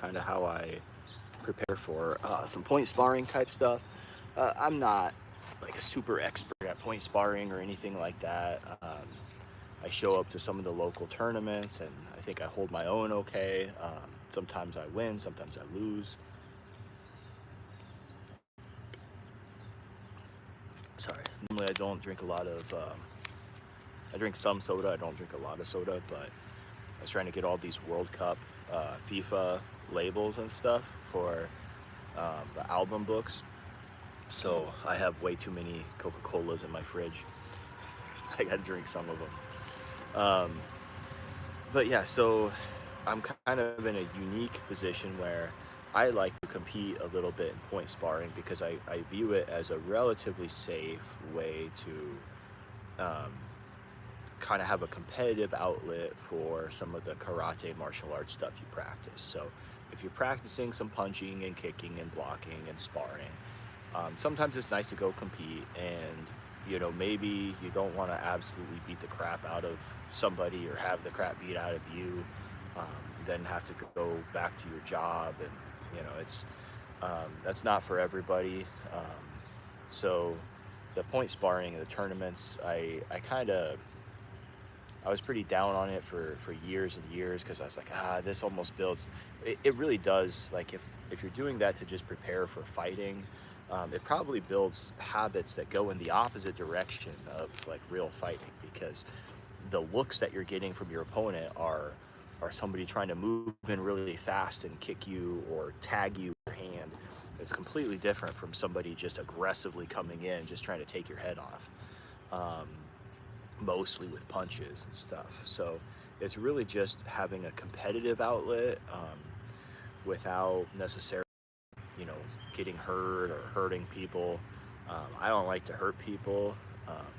kind of how I prepare for some point sparring type stuff. I'm not like a super expert at point sparring or anything like that. I show up to some of the local tournaments and I think I hold my own okay. Sometimes I win, sometimes I lose. Sorry, normally I don't drink a lot of, I drink some soda, I don't drink a lot of soda, but I was trying to get all these World Cup FIFA labels and stuff for the album books. So I have way too many Coca-Colas in my fridge. So I gotta drink some of them. But yeah, so I'm kind of in a unique position where I like to compete a little bit in point sparring because I view it as a relatively safe way to kind of have a competitive outlet for some of the karate martial arts stuff you practice. So if you're practicing some punching and kicking and blocking and sparring, sometimes it's nice to go compete and maybe you don't want to absolutely beat the crap out of somebody or have the crap beat out of you, then have to go back to your job, and it's that's not for everybody. So the point sparring and the tournaments, I was pretty down on it for years and years because I was like, this almost builds. It really does. Like if you're doing that to just prepare for fighting, it probably builds habits that go in the opposite direction of like real fighting, because the looks that you're getting from your opponent are somebody trying to move in really fast and kick you or tag you with your hand. It's completely different from somebody just aggressively coming in, just trying to take your head off. Mostly with punches and stuff. So it's really just having a competitive outlet, without necessarily, you know, getting hurt or hurting people. I don't like to hurt people.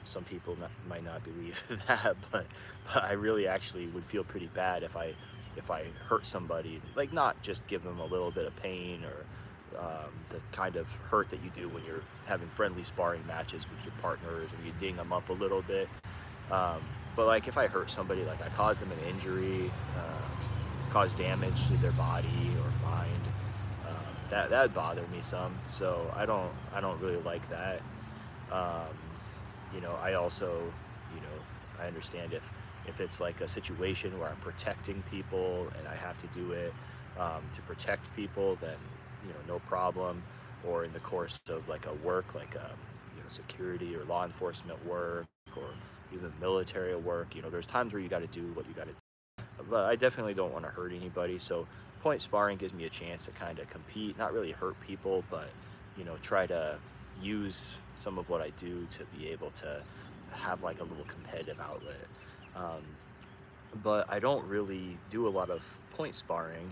Some people might not believe that, but I really actually would feel pretty bad if I hurt somebody. Like, not just give them a little bit of pain or the kind of hurt that you do when you're having friendly sparring matches with your partners and you ding them up a little bit. Um, but like if I hurt somebody, like I cause them an injury, cause damage to their body or mind, that'd bother me some. So I don't really like that. Um, I also, I understand if it's like a situation where I'm protecting people and I have to do it to protect people, then no problem. Or in the course of like a work, like security or law enforcement work, or even military work, there's times where you got to do what you got to do. But I definitely don't want to hurt anybody. So point sparring gives me a chance to kind of compete, not really hurt people, but try to use some of what I do to be able to have like a little competitive outlet. Um, but I don't really do a lot of point sparring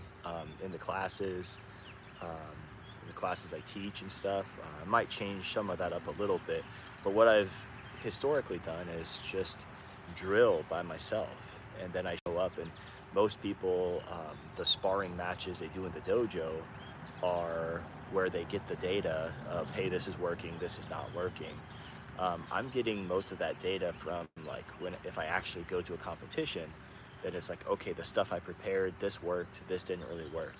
in the classes. Um, in the classes I teach and stuff, I might change some of that up a little bit. But what I've historically done is just drill by myself, and then I show up, and most people, the sparring matches they do in the dojo are where they get the data of, hey, this is working, this is not working. I'm getting most of that data from like if I actually go to a competition, then it's like, okay, the stuff I prepared, this worked, this didn't really work.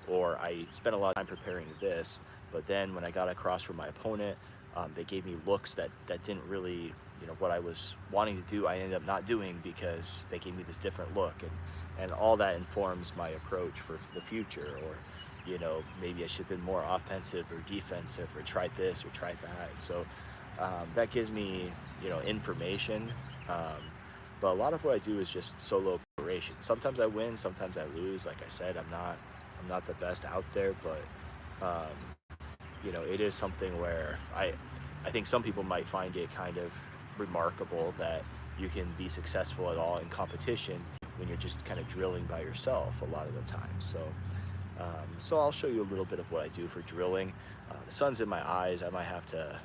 Or I spent a lot of time preparing this, but then when I got across from my opponent, they gave me looks that didn't really, what I was wanting to do, I ended up not doing because they gave me this different look. And all that informs my approach for the future. Or, maybe I should have been more offensive or defensive, or tried this or tried that. So that gives me, information. But a lot of what I do is just solo preparation. Sometimes I win, sometimes I lose. Like I said, I'm not the best out there, but it is something where I think some people might find it kind of remarkable that you can be successful at all in competition when you're just kind of drilling by yourself a lot of the time. So I'll show you a little bit of what I do for drilling. The sun's in my eyes. I might have to,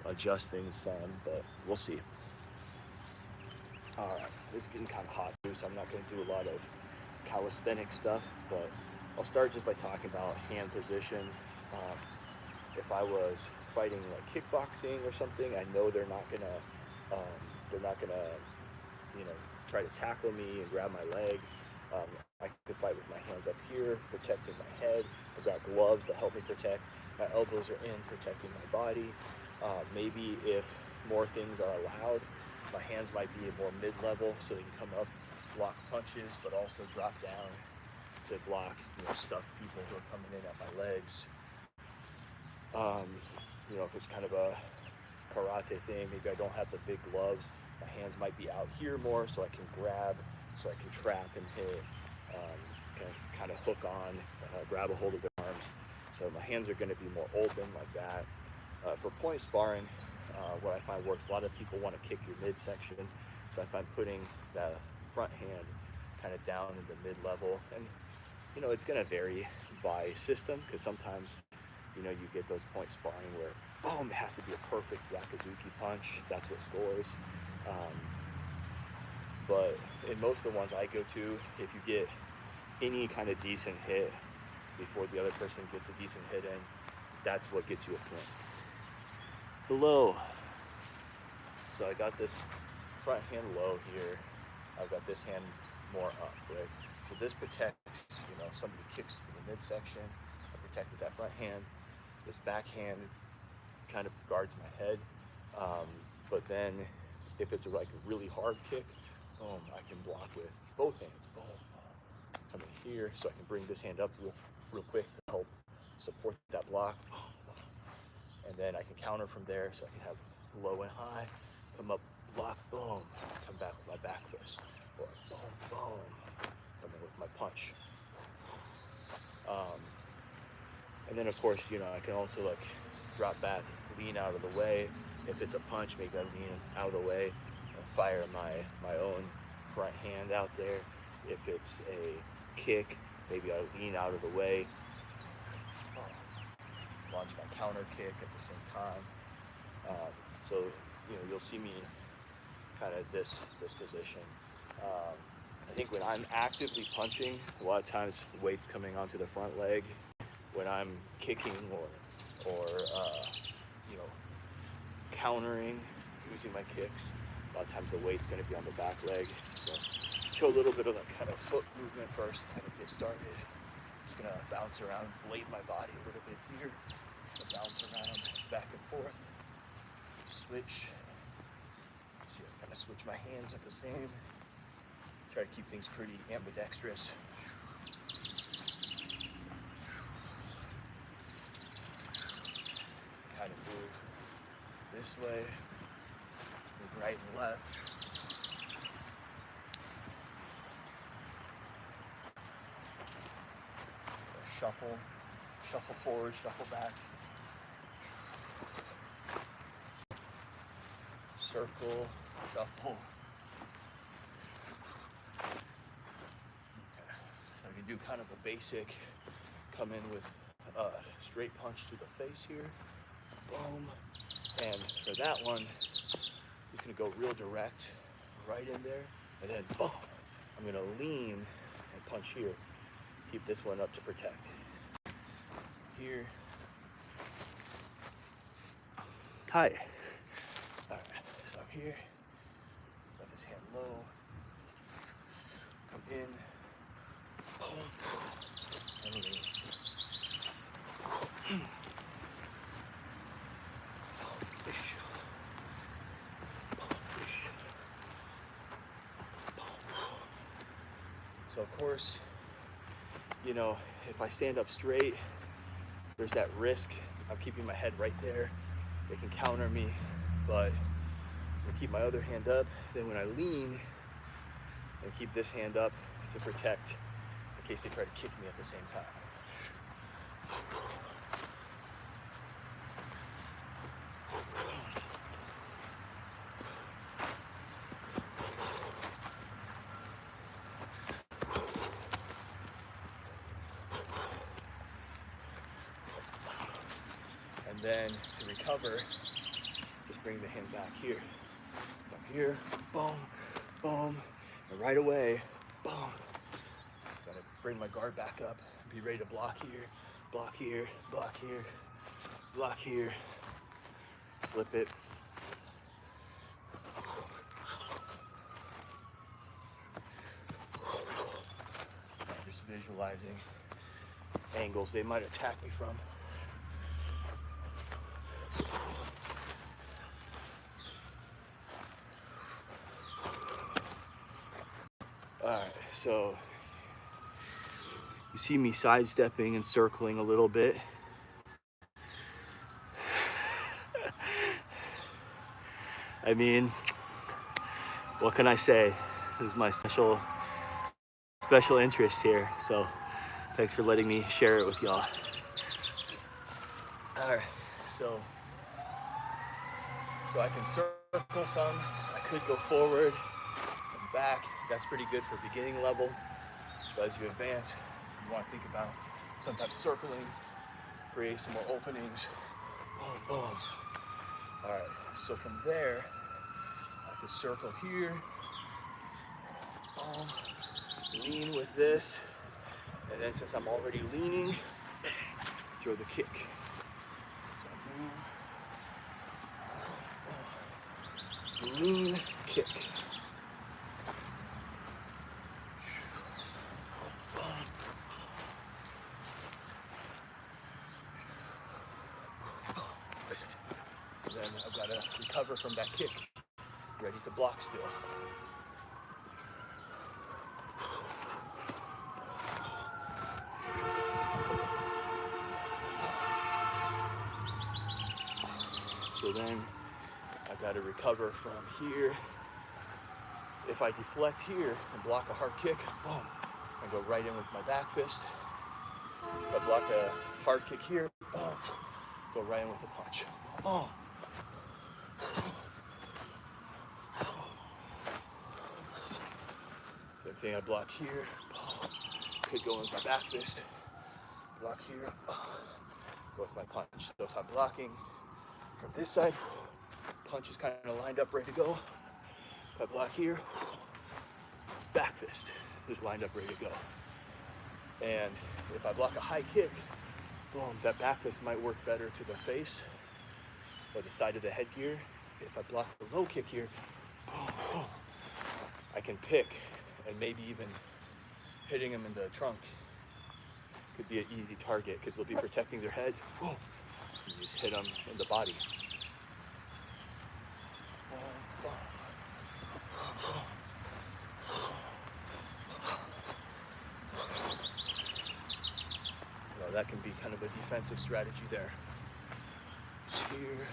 adjust things some, but we'll see. All right, it's getting kind of hot too, so I'm not going to do a lot of calisthenic stuff, but I'll start just by talking about hand position. If I was fighting like kickboxing or something, I know they're not gonna, try to tackle me and grab my legs. I can fight with my hands up here, protecting my head. I've got gloves that help me protect. My elbows are in, protecting my body. Maybe if more things are allowed, my hands might be more mid-level, so they can come up, block punches, but also drop down to block, stuff people who are coming in at my legs. If it's kind of a karate thing, maybe I don't have the big gloves. My hands might be out here more, so I can grab, so I can trap and hit, kind of hook on, grab a hold of their arms. So my hands are going to be more open like that. For point sparring, what I find works, a lot of people want to kick your midsection, so I find putting the front hand kind of down in the mid-level, and it's going to vary by system, because sometimes you get those point sparring where boom, it has to be a perfect yakuzuki punch, that's what scores. But in most of the ones I go to, if you get any kind of decent hit before the other person gets a decent hit in, that's what gets you a point. Hello. So I got this front hand low here. I've got this hand more up, right? So this protects, somebody kicks to the midsection, I protect with that front hand. This back hand kind of guards my head. But then if it's like a really hard kick, boom, I can block with both hands. Boom, come in here, so I can bring this hand up real quick to help support that block. And then I can counter from there, so I can have low and high, come up, block, boom, come back with my back fist, or boom, boom, come in with my punch. And then of course, I can also drop back, lean out of the way. If it's a punch, maybe I lean out of the way, fire my own front hand out there. If it's a kick, maybe I lean out of the way, launch my counter kick at the same time. So you'll see me kind of this position. I think when I'm actively punching, a lot of times weight's coming onto the front leg. When I'm kicking or countering using my kicks, a lot of times the weight's going to be on the back leg. So show a little bit of that kind of foot movement first, kind of get started. Just going to bounce around, blade my body a little bit here, bounce around back and forth, switch. See, I kind of switch my hands at the same. Try to keep things pretty ambidextrous. Kind of move this way, move right and left. Shuffle forward, shuffle back. Circle, shuffle. Okay. So I can do kind of a basic, come in with a straight punch to the face here. Boom. And for that one, just gonna go real direct, right in there, and then boom. I'm gonna lean and punch here. Keep this one up to protect. Here. Hi. All right, so I'm here. Got this hand low. Come in. Boom. And lean. So of course, if I stand up straight, there's that risk. I'm keeping my head right there. They can counter me, but I keep my other hand up. Then when I lean, I keep this hand up to protect in case they try to kick me at the same time. And then to recover, just bring the hand back here. Up here, boom, boom, and right away, boom. Gotta bring my guard back up, be ready to block here, block here, block here, block here, slip it. visualizing angles they might attack me from. Alright, so you see me sidestepping and circling a little bit. I mean, what can I say? This is my special interest here, so thanks for letting me share it with y'all. Alright, so I can circle some, I could go forward and back. That's pretty good for beginning level, but as you advance, you want to think about sometimes circling, create some more openings. Boom, boom. Alright, so from there, I could circle here, lean with this, and then since I'm already leaning, throw the kick. Lean, kick. Then I've got to recover from that kick, ready to block still. So then I got to recover from here. If I deflect here and block a hard kick, boom, I go right in with my back fist. If I block a hard kick here, boom, go right in with a punch. Boom. Same thing, I block here, boom, could go with my back fist. Block here, boom, go with my punch. So if I'm blocking from this side, punch is kind of lined up, ready to go. If I block here, back fist is lined up, ready to go. And if I block a high kick, boom, that back fist might work better to the face or the side of the headgear. If I block the low kick here, boom, boom, I can pick and maybe even hitting them in the trunk could be an easy target because they'll be protecting their head. Boom, you just hit them in the body. Well, that can be kind of a defensive strategy there. Just here.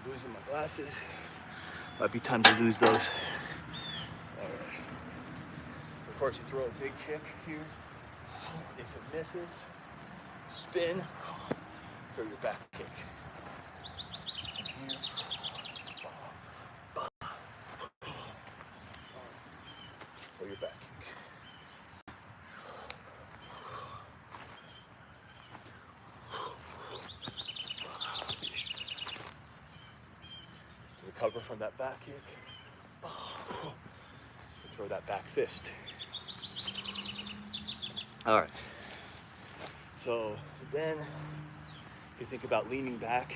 Losing my glasses. Might be time to lose those. Alright. Of course, you throw a big kick here. If it misses, spin, throw your back kick. Here. Throw your back kick. Recover from that back kick. Throw that back fist. All right. So then you think about leaning back,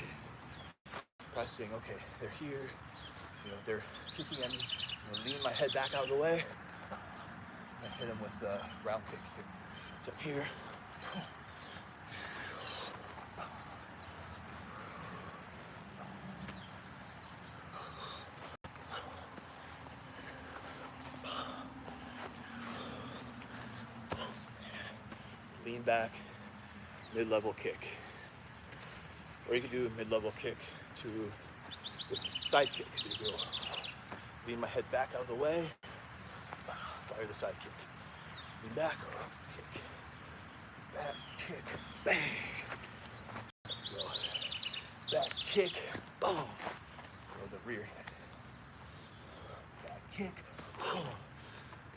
pressing, okay, they're here, they're kicking at me. I'm gonna lean my head back out of the way and hit them with a round kick here. So here. Lean back, mid-level kick. Or you can do a mid-level kick with the side kick. So you go, lean my head back out of the way, fire the side kick. Lean back, kick, back kick, bang. Go, back kick, boom. Or the rear head. Back kick, boom.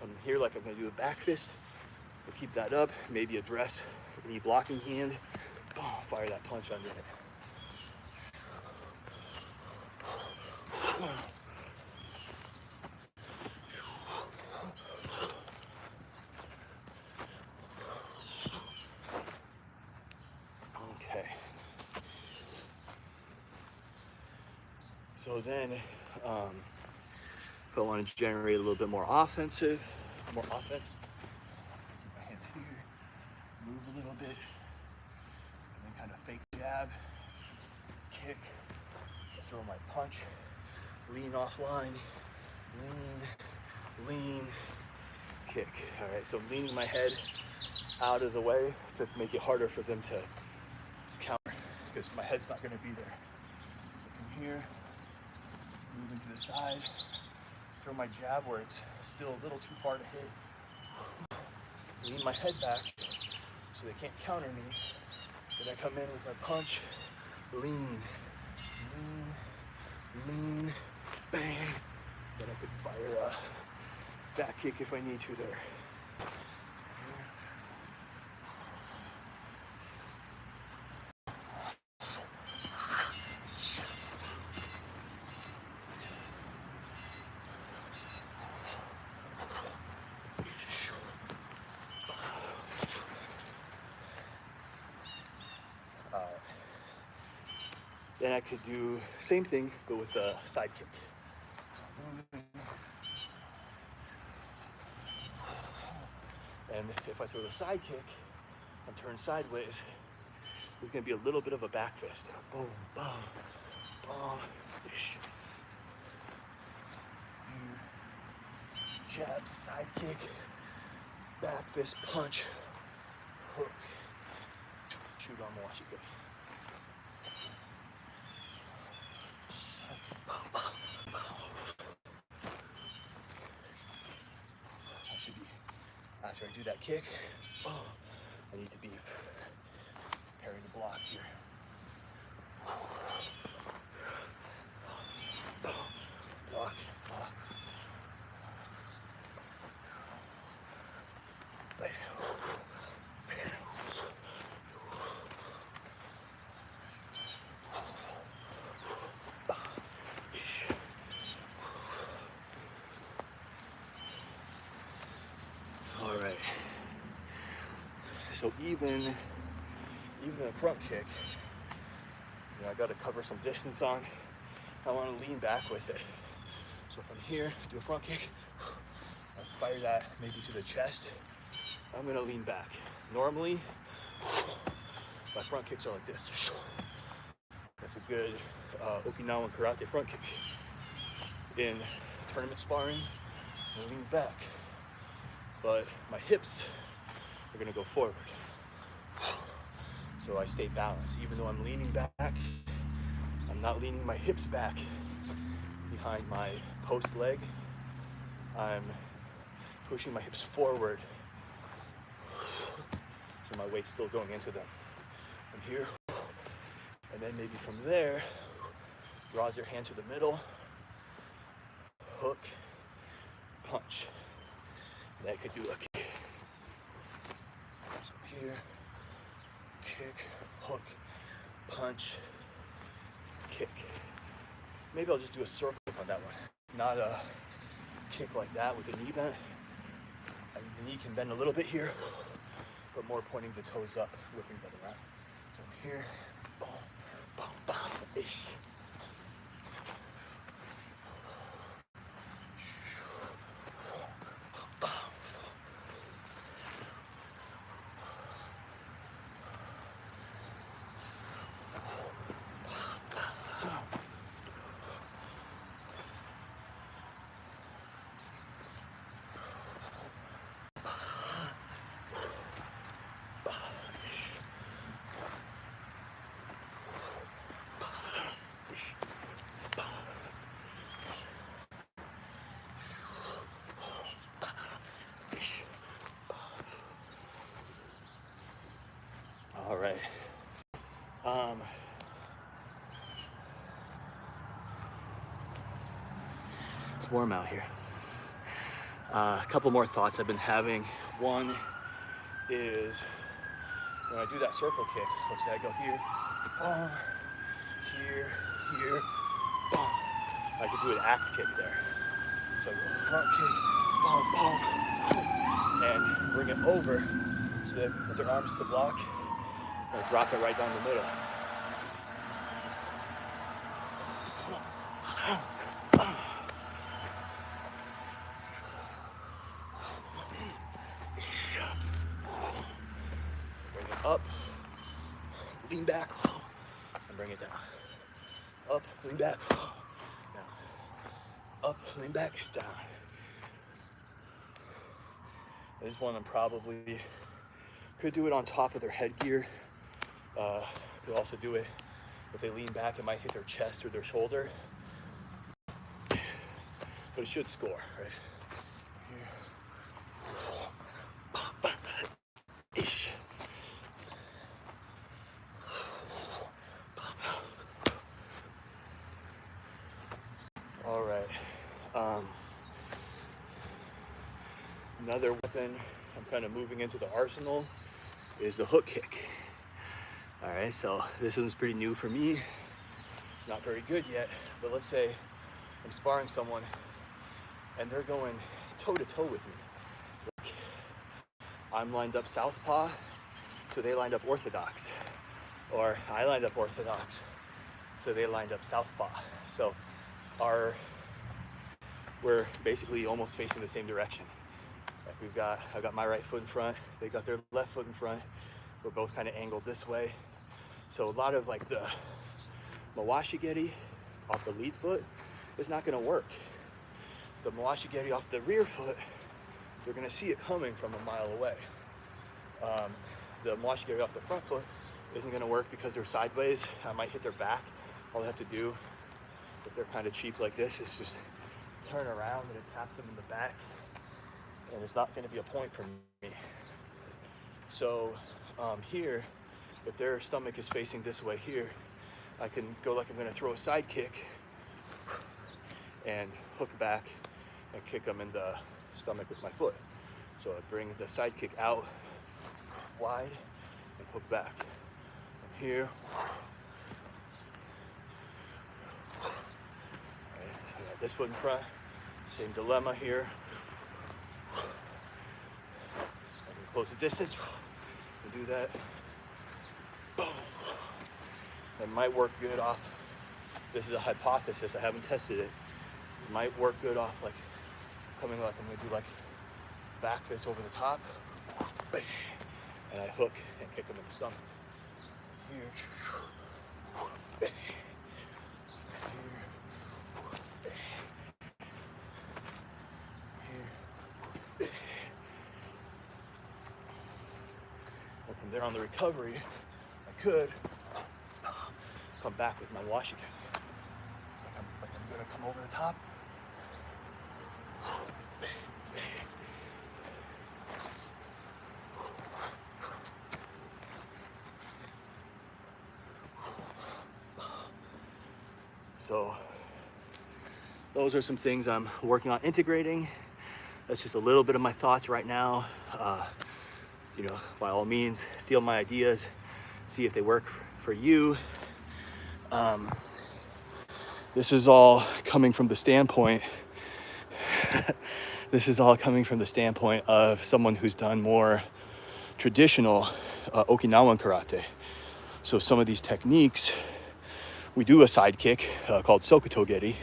Come here like I'm gonna do a back fist. We'll keep that up, maybe address any blocking hand. Boom, fire that punch under it. So then, if I want to generate a little bit more offense, keep my hands here, move a little bit, and then kind of fake jab, kick, throw my punch, lean offline, lean, kick. All right, so leaning my head out of the way to make it harder for them to counter, because my head's not going to be there. From here, moving to the side, throw my jab where it's still a little too far to hit. Lean my head back so they can't counter me. Then I come in with my punch, lean, bang. Then I could fire a back kick if I need to there. Then I could do same thing, but with a side kick. And if I throw the side kick and turn sideways, there's gonna be a little bit of a back fist. Boom, boom, boom, ish. Jab, side kick, back fist punch, hook. Shoot on, watch it go. After I do that kick, I need to be preparing to block here. Block. All right. So even the front kick, I got to cover some distance on. I want to lean back with it. So from here, do a front kick. I fire that maybe to the chest. I'm going to lean back. Normally, my front kicks are like this. That's a good Okinawan karate front kick. In tournament sparring, I lean back. But my hips are gonna go forward. So I stay balanced. Even though I'm leaning back, I'm not leaning my hips back behind my post leg. I'm pushing my hips forward. So my weight's still going into them. From here, and then maybe from there, draws your hand to the middle, hook, punch. And I could do a kick. So here, kick, hook, punch, kick. Maybe I'll just do a circle on that one. Not a kick like that with a knee bend. The knee can bend a little bit here, but more pointing the toes up, whipping them around. So here, boom, boom, boom, ish. All right. It's warm out here. A couple more thoughts I've been having. One is when I do that circle kick, let's say I go here, boom, here, boom. I could do an axe kick there. So I go front kick, boom, boom, and bring it over so that with their arms to block, I drop it right down the middle. lean back, and bring it down. Up, lean back, down. Up, lean back, down. This one I'm probably could do it on top of their headgear. Could also do it if they lean back, it might hit their chest or their shoulder. But it should score, right? Here. All right. Another weapon I'm kind of moving into the arsenal is the hook kick. All right, so this one's pretty new for me. It's not very good yet, but let's say I'm sparring someone and they're going toe to toe with me. Like, I'm lined up southpaw, so they lined up orthodox. Or I lined up orthodox, so they lined up southpaw. So we're basically almost facing the same direction. Like I've got my right foot in front, they got their left foot in front. We're both kind of angled this way. So a lot of like the Mawashigeri off the lead foot is not gonna work. The Mawashigeri off the rear foot, you're gonna see it coming from a mile away. The Mawashigeri off the front foot isn't gonna work because they're sideways. I might hit their back. All I have to do, if they're kind of cheap like this, is just turn around and it taps them in the back. And it's not gonna be a point for me. So here, if their stomach is facing this way here, I can go like I'm gonna throw a side kick and hook back and kick them in the stomach with my foot. So I bring the side kick out wide and hook back. And here, all right, so I got this foot in front, same dilemma here. I can close the distance and do that. Boom. It might work good off, this is a hypothesis, I haven't tested it. It might work good off like coming like I'm gonna do like back fist over the top. And I hook and kick them in the stomach. Here. Here. Here. And from there on the recovery, I could come back with my wash again. Like I'm gonna come over the top. So those are some things I'm working on integrating. That's just a little bit of my thoughts right now. You know, by all means, steal my ideas, see if they work for you. This is all coming from the standpoint. This is all coming from the standpoint of someone who's done more traditional Okinawan karate. So some of these techniques, we do a side kick called Sokoto-geri.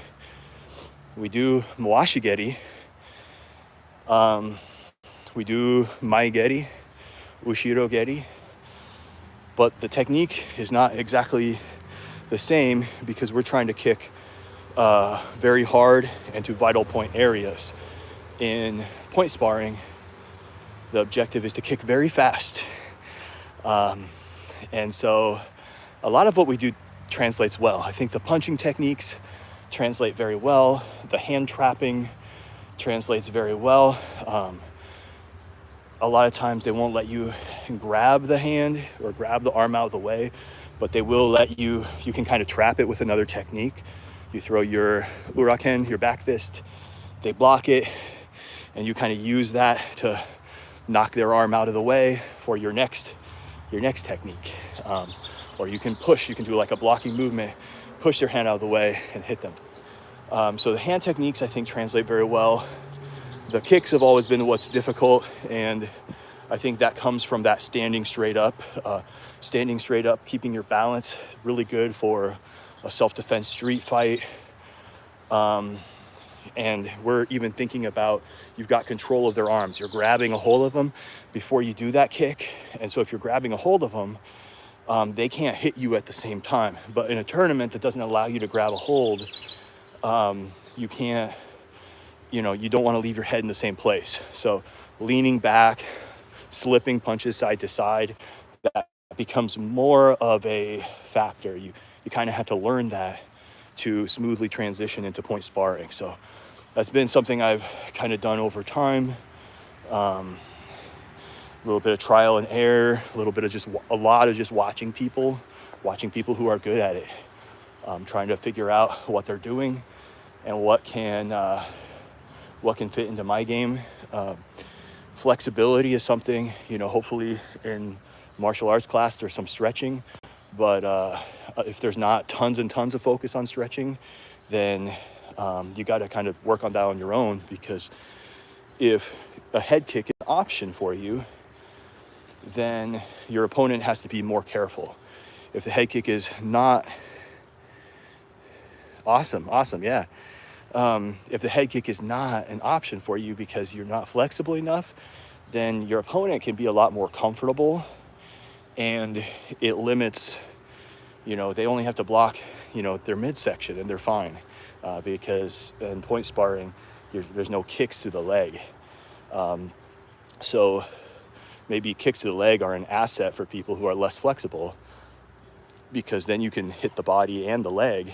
We do Mawashi-geri. We do Mai-geri, Ushiro-geri. But the technique is not exactly the same because we're trying to kick very hard and to vital point areas. In point sparring, the objective is to kick very fast. And so a lot of what we do translates well. I think the punching techniques translate very well. The hand trapping translates very well. A lot of times they won't let you grab the hand or grab the arm out of the way, but they will let you can kind of trap it with another technique. You throw your uraken, your back fist, they block it, and you kind of use that to knock their arm out of the way for your next technique. Or you can push, you can do like a blocking movement, push their hand out of the way and hit them. So the hand techniques I think translate very well. The kicks have always been what's difficult, and I think that comes from that standing straight up, keeping your balance, really good for a self-defense street fight. And we're even thinking about, you've got control of their arms. You're grabbing a hold of them before you do that kick. And so if you're grabbing a hold of them, they can't hit you at the same time. But in a tournament that doesn't allow you to grab a hold, you can't, you don't want to leave your head in the same place. So leaning back, slipping punches side to side, that becomes more of a factor. You kind of have to learn that to smoothly transition into point sparring. So that's been something I've kind of done over time. A little bit of trial and error, a lot of just watching people who are good at it, trying to figure out what they're doing and what can fit into my game. Flexibility is something, hopefully in martial arts class there's some stretching, but if there's not tons and tons of focus on stretching, then you got to kind of work on that on your own, because if a head kick is an option for you, then your opponent has to be more careful. If the head kick is not awesome, yeah. If the head kick is not an option for you because you're not flexible enough, then your opponent can be a lot more comfortable, and it limits, they only have to block, their midsection and they're fine, because in point sparring, there's no kicks to the leg. So maybe kicks to the leg are an asset for people who are less flexible, because then you can hit the body and the leg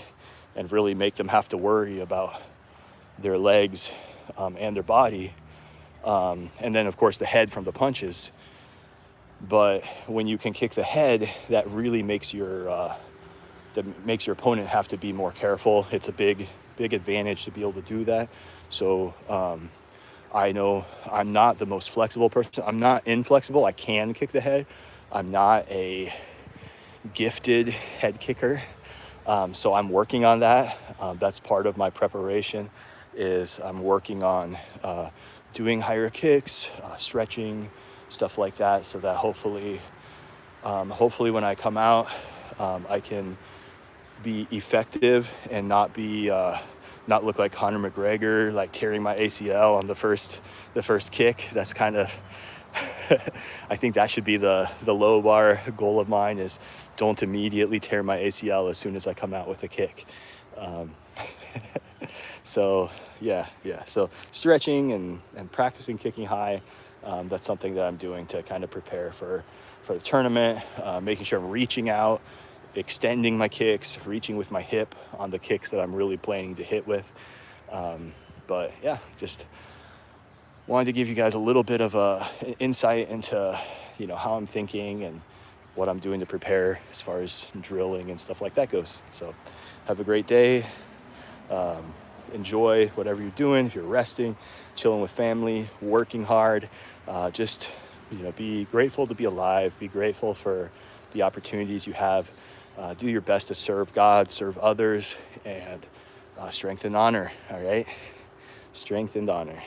and really make them have to worry about their legs and their body. And then of course the head from the punches. But when you can kick the head, that really makes your opponent have to be more careful. It's a big advantage to be able to do that. So I know I'm not the most flexible person. I'm not inflexible. I can kick the head. I'm not a gifted head kicker. So I'm working on that. That's part of my preparation, is I'm working on doing higher kicks, stretching, stuff like that, so that hopefully when I come out, I can be effective and not look like Conor McGregor, like tearing my ACL on the first kick. That's kind of I think that should be the low bar goal of mine, is don't immediately tear my ACL as soon as I come out with a kick. So yeah. So stretching and practicing kicking high, that's something that I'm doing to kind of prepare for the tournament, making sure I'm reaching out, extending my kicks, reaching with my hip on the kicks that I'm really planning to hit with. But yeah, just wanted to give you guys a little bit of an insight into, how I'm thinking and what I'm doing to prepare as far as drilling and stuff like that goes. So have a great day. Enjoy whatever you're doing. If you're resting, chilling with family, working hard, just, be grateful to be alive. Be grateful for the opportunities you have. Do your best to serve God, serve others, and strength and honor. All right. Strength and honor.